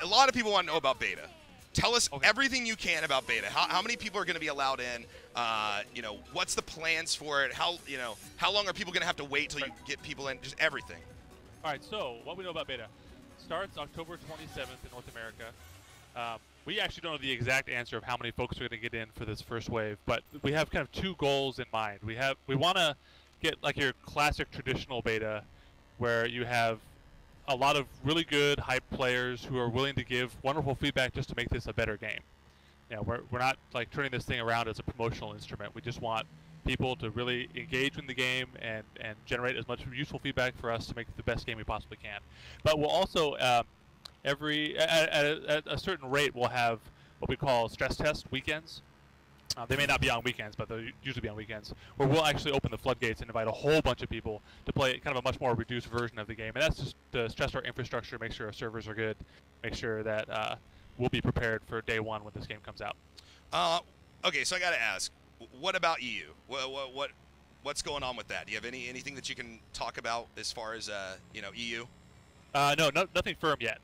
A lot of people want to know about beta. Tell us everything you can about beta. How many people are going to be allowed in? You know, what's the plans for it? How long are people going to have to wait till you get people in? Just everything. All right. So what we know about beta starts October 27th in North America. We actually don't know the exact answer of how many folks are going to get in for this first wave, but we have kind of two goals in mind. We want to get like your classic traditional beta, where you have a lot of really good hype players who are willing to give wonderful feedback just to make this a better game. You know, we're not like turning this thing around as a promotional instrument. We just want people to really engage in the game and generate as much useful feedback for us to make the best game we possibly can. But we'll also at a certain rate we'll have what we call stress test weekends. They may not be on weekends, but they'll usually be on weekends, where we'll actually open the floodgates and invite a whole bunch of people to play kind of a much more reduced version of the game. And that's just to stress our infrastructure, make sure our servers are good, make sure that we'll be prepared for day one when this game comes out. Okay, so I got to ask, what about EU? What's going on with that? Do you have anything that you can talk about as far as EU? No, nothing firm yet.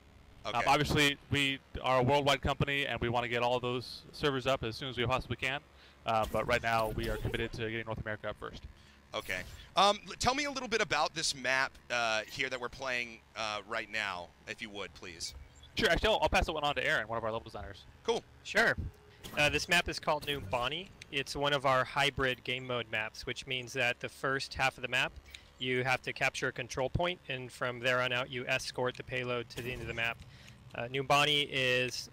Okay. Obviously, we are a worldwide company, and we want to get all of those servers up as soon as we possibly can. But right now, we are committed to getting North America up first. Okay. Tell me a little bit about this map here that we're playing right now, if you would, please. Sure. Actually, I'll pass that one on to Aaron, one of our level designers. Cool. Sure. This map is called New Bonnie. It's one of our hybrid game mode maps, which means that the first half of the map, you have to capture a control point, and from there on out, you escort the payload to the end of the map. New Bonnie is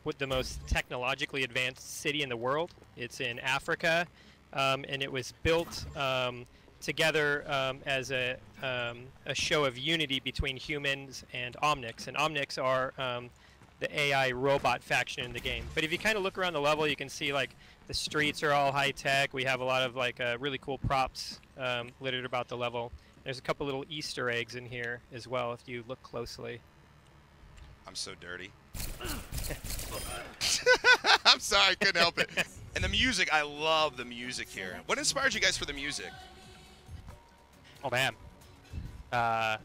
with the most technologically advanced city in the world. It's in Africa, and it was built together as a show of unity between humans and Omnics. And Omnics are the AI robot faction in the game. But if you kind of look around the level, you can see like the streets are all high tech. We have a lot of like really cool props littered about the level. There's a couple little Easter eggs in here as well if you look closely. I'm so dirty. I'm sorry, couldn't help it. And the music, I love the music here. What inspired you guys for the music? Oh man. Yeah,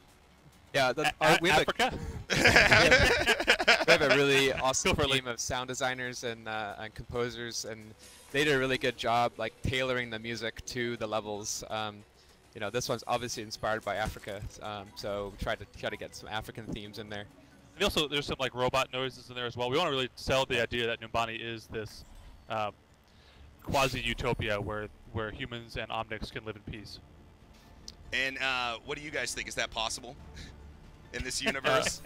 we have Africa. We have a really awesome team of sound designers and composers, and they did a really good job like tailoring the music to the levels. You know, this one's obviously inspired by Africa, so we try to get some African themes in there. And also, there's some like robot noises in there as well. We want to really sell the idea that New Bonnie is this quasi-utopia where humans and Omnics can live in peace. And what do you guys think? Is that possible in this universe?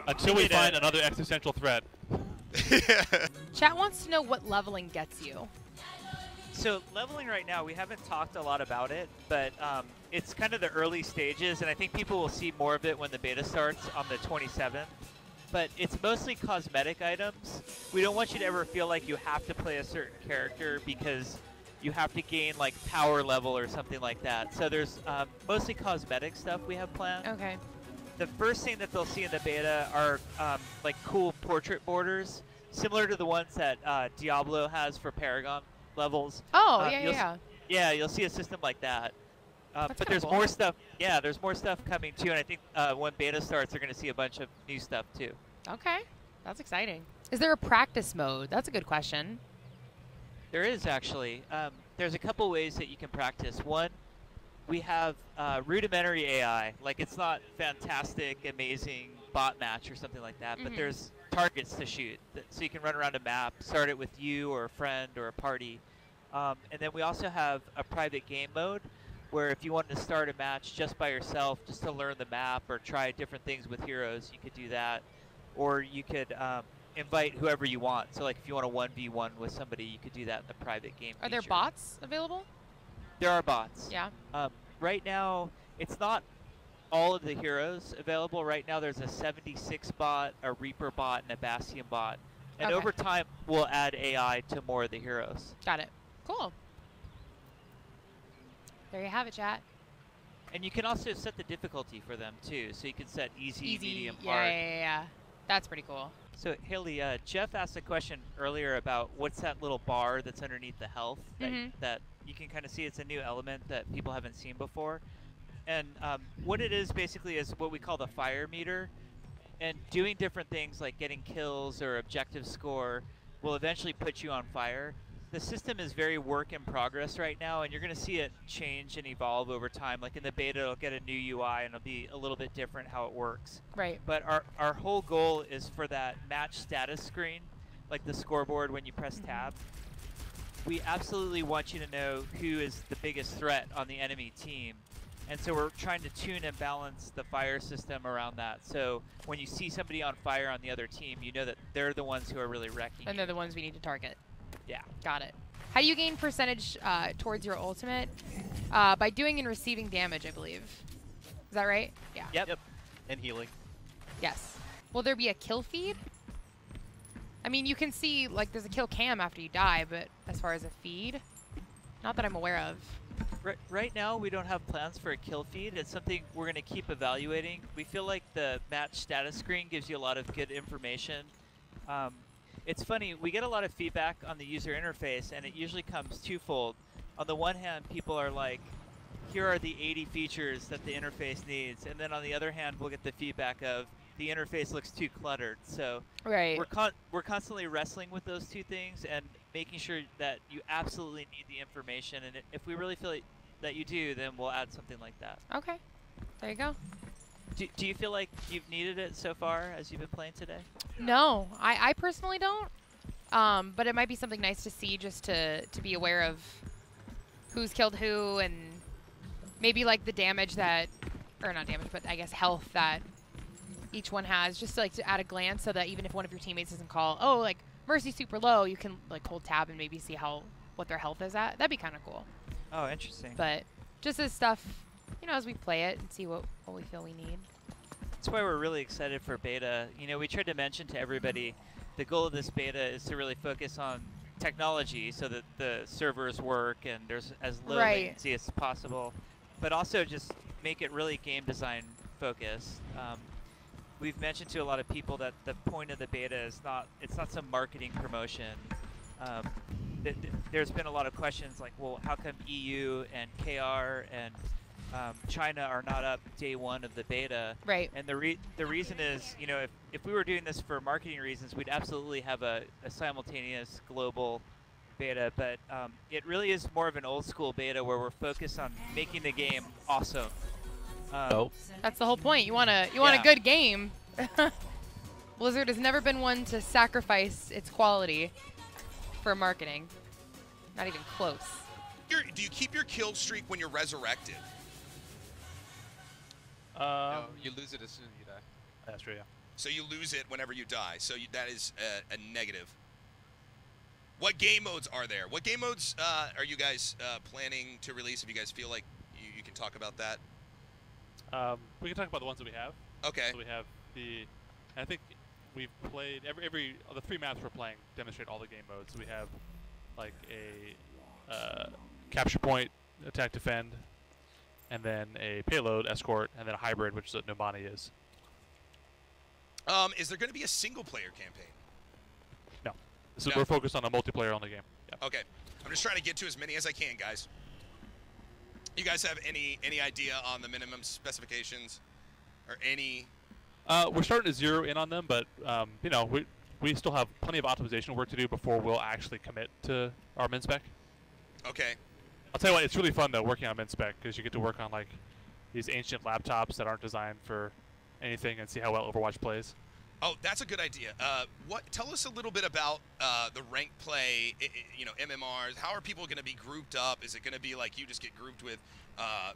Until we find another existential threat. Chat wants to know what leveling gets you. So leveling right now, we haven't talked a lot about it, but it's kind of the early stages, and I think people will see more of it when the beta starts on the 27th. But it's mostly cosmetic items. We don't want you to ever feel like you have to play a certain character because you have to gain like power level or something like that. So there's mostly cosmetic stuff we have planned. Okay. The first thing that they'll see in the beta are like cool portrait borders, similar to the ones that Diablo has for Paragon levels. Oh, yeah. Yeah, you'll see a system like that. But there's cool. more stuff. Yeah, there's more stuff coming too, and I think when beta starts, they're going to see a bunch of new stuff too. Okay, that's exciting. Is there a practice mode? That's a good question. There is actually. There's a couple ways that you can practice. One, we have rudimentary AI. Like it's not fantastic, amazing bot match or something like that, but there's targets to shoot. So you can run around a map, start it with you or a friend or a party. And then we also have a private game mode where if you wanted to start a match just by yourself, just to learn the map or try different things with heroes, you could do that. Or you could invite whoever you want. So like if you want a 1v1 with somebody, you could do that in the private game Are there feature. bots available? There are bots. Yeah. Right now, it's not all of the heroes available. Right now, there's a 76 bot, a Reaper bot, and a Bastion bot. And over time, we'll add AI to more of the heroes. Got it. Cool. There you have it, chat. And you can also set the difficulty for them, too. So you can set easy, medium, hard. Yeah. That's pretty cool. So, Haley, Jeff asked a question earlier about what's that little bar that's underneath the health that you can kind of see. It's a new element that people haven't seen before. And what it is basically is what we call the fire meter. and doing different things like getting kills or objective score will eventually put you on fire. The system is very work in progress right now, and you're going to see it change and evolve over time. Like in the beta, it'll get a new UI, and it'll be a little bit different how it works. Right. But our whole goal is for that match status screen, like the scoreboard when you press tab. We absolutely want you to know who is the biggest threat on the enemy team. And so we're trying to tune and balance the fire system around that. So when you see somebody on fire on the other team, you know that they're the ones who are really wrecking And you. they're the ones we need to target. Yeah. Got it. How do you gain percentage towards your ultimate? By doing and receiving damage, I believe. Is that right? Yeah. Yep. And healing. Yes. Will there be a kill feed? I mean, you can see, like, there's a kill cam after you die, but as far as a feed, not that I'm aware of. Right now, we don't have plans for a kill feed. It's something we're going to keep evaluating. We feel like the match status screen gives you a lot of good information. It's funny, we get a lot of feedback on the user interface, and it usually comes twofold. On the one hand, people are like, here are the 80 features that the interface needs. And then on the other hand, we'll get the feedback of, the interface looks too cluttered. So Right. we're constantly wrestling with those two things and making sure that you absolutely need the information. And if we really feel that you do, then we'll add something like that. Okay. There you go. Do you feel like you've needed it so far as you've been playing today? No, I personally don't. But it might be something nice to see, just to be aware of who's killed who, and maybe like the damage that, or not damage, but I guess health that each one has, just like to at a glance, so that even if one of your teammates doesn't call, oh, like Mercy's super low, you can like hold tab and maybe see what their health is at. That'd be kind of cool. Oh, interesting. But just as stuff, you know, as we play it and see what we feel we need. That's why we're really excited for beta. You know, we tried to mention to everybody the goal of this beta is to really focus on technology so that the servers work and there's as low latency as possible, but also just make it really game design focused. We've mentioned to a lot of people that the point of the beta is it's not some marketing promotion. There's been a lot of questions like, well, how come EU and KR and China are not up day one of the beta? Right. And the reason is, you know, if we were doing this for marketing reasons, we'd absolutely have a simultaneous global beta, but it really is more of an old school beta where we're focused on making the game awesome. That's the whole point. You want a good game. Blizzard has never been one to sacrifice its quality for marketing. Not even close. Do you keep your kill streak when you're resurrected? No, you lose it as soon as you die. That's true, yeah. So you lose it whenever you die. So that is a negative. What game modes are there? What game modes are you guys planning to release? If you guys feel like you can talk about that. We can talk about the ones that we have. Okay. So we have I think we've played the 3 maps we're playing demonstrate all the game modes. So we have like a capture point, attack, defend, and then a payload, escort, and then a hybrid, which is what Numbani is. Is there going to be a single-player campaign? No. We're focused on a multiplayer-only game. Yep. Okay. I'm just trying to get to as many as I can, guys. You guys have any idea on the minimum specifications or any? We're starting to zero in on them, but you know, we still have plenty of optimization work to do before we'll actually commit to our min spec. Okay. I'll tell you what, it's really fun though working on min spec because you get to work on like these ancient laptops that aren't designed for anything and see how well Overwatch plays. Oh, that's a good idea. Tell us a little bit about the rank play, you know, MMRs. How are people going to be grouped up? Is it going to be like you just get grouped with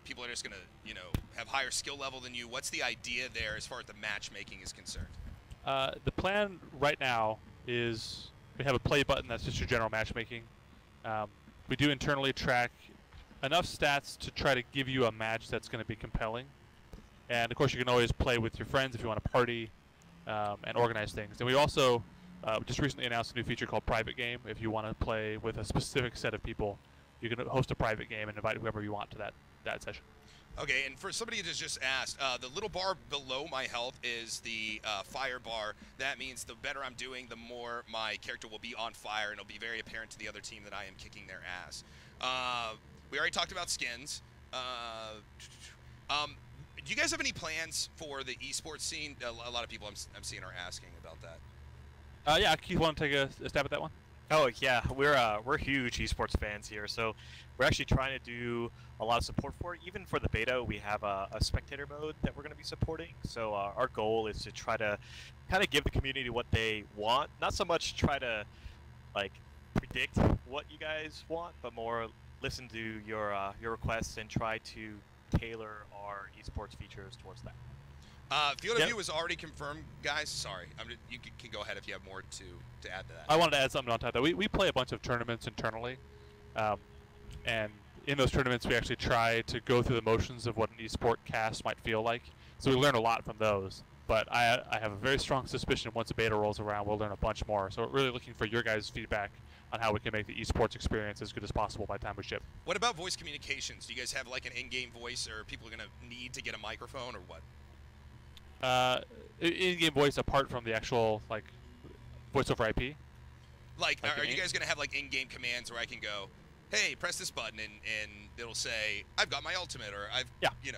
people that are just going to, you know, have higher skill level than you? What's the idea there as far as the matchmaking is concerned? The plan right now is we have a play button that's just your general matchmaking. We do internally track enough stats to try to give you a match that's going to be compelling. And of course, you can always play with your friends if you want to party and organize things. And we also just recently announced a new feature called Private Game. If you want to play with a specific set of people, you can host a private game and invite whoever you want to that session. Okay, and for somebody that just asked, the little bar below my health is the fire bar. That means the better I'm doing, the more my character will be on fire, and it'll be very apparent to the other team that I am kicking their ass. We already talked about skins. do you guys have any plans for the esports scene? A lot of people I'm seeing are asking about that. Yeah, Keith, want to take a stab at that one? Oh yeah, we're huge esports fans here, so we're actually trying to do a lot of support for it. Even for the beta, we have a spectator mode that we're going to be supporting. So our goal is to try to kind of give the community what they want, not so much try to like predict what you guys want, but more listen to your requests and try to tailor our esports features towards that. Field of View was already confirmed, guys. Sorry, you can go ahead if you have more to add to that. I wanted to add something on top of that. We play a bunch of tournaments internally, and in those tournaments we actually try to go through the motions of what an esport cast might feel like. So we learn a lot from those. But I have a very strong suspicion once the beta rolls around, we'll learn a bunch more. So we're really looking for your guys' feedback on how we can make the esports experience as good as possible by the time we ship. What about voice communications? Do you guys have like an in-game voice, or are people going to need to get a microphone, or what? In-game voice apart from the actual like voice over IP. Like are you guys gonna have like in-game commands where I can go, hey, press this button and it'll say I've got my ultimate, or I've you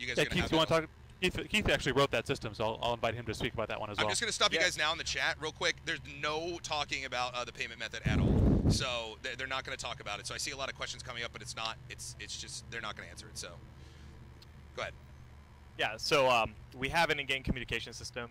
guys are gonna Keith, have you want to talk? Keith actually wrote that system, so I'll invite him to speak about that one as well. I'm just gonna stop you guys now in the chat real quick. There's no talking about the payment method at all, so they're not gonna talk about it. So I see a lot of questions coming up, but it's just they're not gonna answer it. So go ahead. Yeah, so we have an in-game communication system.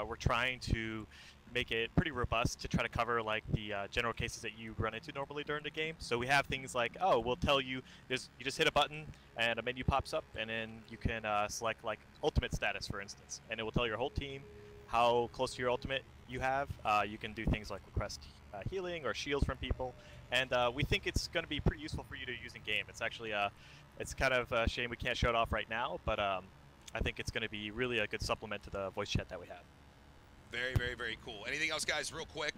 We're trying to make it pretty robust to try to cover like the general cases that you run into normally during the game. So we have things like, we'll tell you, you just hit a button and a menu pops up, and then you can select like ultimate status, for instance, and it will tell your whole team how close to your ultimate you have. You can do things like request healing or shields from people, and we think it's going to be pretty useful for you to use in game. It's actually it's kind of a shame we can't show it off right now, but I think it's going to be really a good supplement to the voice chat that we have. Very, very, very cool. Anything else, guys, real quick?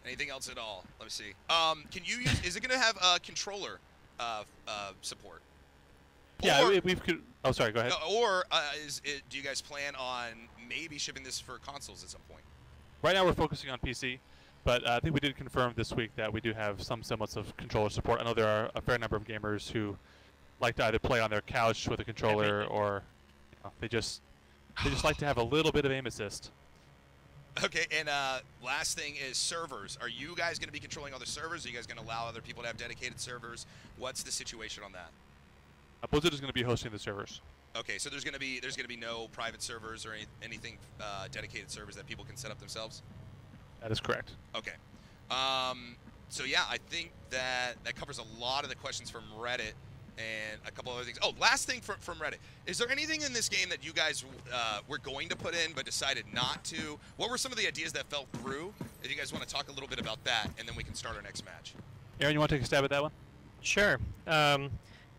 Anything else at all? Let me see. Can you use, is it going to have controller support? Yeah, or, oh, sorry, go ahead. Or do you guys plan on maybe shipping this for consoles at some point? Right now we're focusing on PC, but I think we did confirm this week that we do have some semblance of controller support. I know there are a fair number of gamers who like to either play on their couch with a controller or they just like to have a little bit of aim assist. Okay, and last thing is servers. Are you guys going to be controlling other servers? Are you guys going to allow other people to have dedicated servers? What's the situation on that? Blizzard is going to be hosting the servers. Okay, so there's going to be no private servers or anything dedicated servers that people can set up themselves? That is correct. Okay. So yeah, I think that covers a lot of the questions from Reddit. And a couple other things. Oh, last thing from Reddit. Is there anything in this game that you guys were going to put in but decided not to? What were some of the ideas that fell through? If you guys want to talk a little bit about that, and then we can start our next match. Aaron, you want to take a stab at that one? Sure.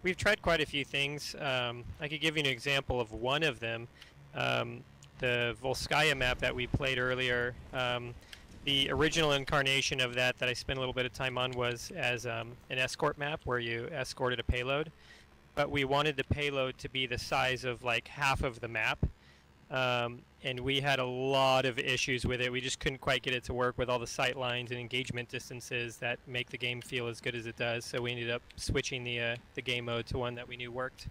We've tried quite a few things. I could give you an example of one of them. The Volskaya map that we played earlier. The original incarnation of that I spent a little bit of time on was as an escort map where you escorted a payload. But we wanted the payload to be the size of like half of the map. And we had a lot of issues with it. We just couldn't quite get it to work with all the sight lines and engagement distances that make the game feel as good as it does. So we ended up switching the game mode to one that we knew worked.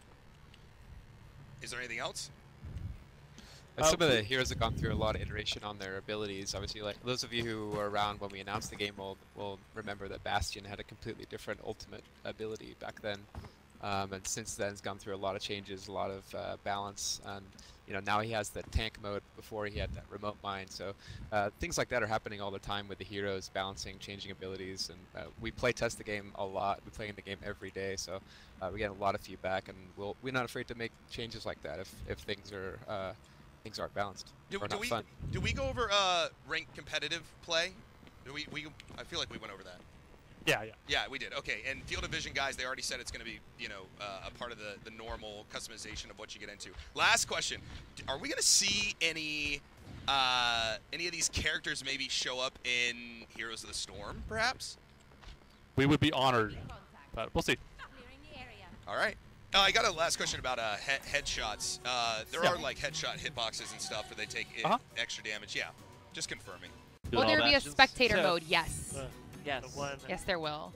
Is there anything else? Some of the heroes have gone through a lot of iteration on their abilities. Obviously, like those of you who were around when we announced the game will remember that Bastion had a completely different ultimate ability back then, and since then has gone through a lot of changes, a lot of balance, and now he has the tank mode. Before he had that remote mine, so things like that are happening all the time with the heroes, balancing, changing abilities, and we play test the game a lot. We play in the game every day, so we get a lot of feedback, and we're not afraid to make changes like that if things aren't balanced or not fun. Do we go over ranked competitive play? I feel like we went over that. Yeah, we did. Okay, and Field of Vision guys, they already said it's going to be a part of the normal customization of what you get into. Last question: are we going to see any of these characters maybe show up in Heroes of the Storm, perhaps? We would be honored, but we'll see. All right. I got a last question about headshots. There are like headshot hitboxes and stuff where they take extra damage. Yeah, just confirming. Will there be a spectator mode? Yes. Yes. Yes, there will.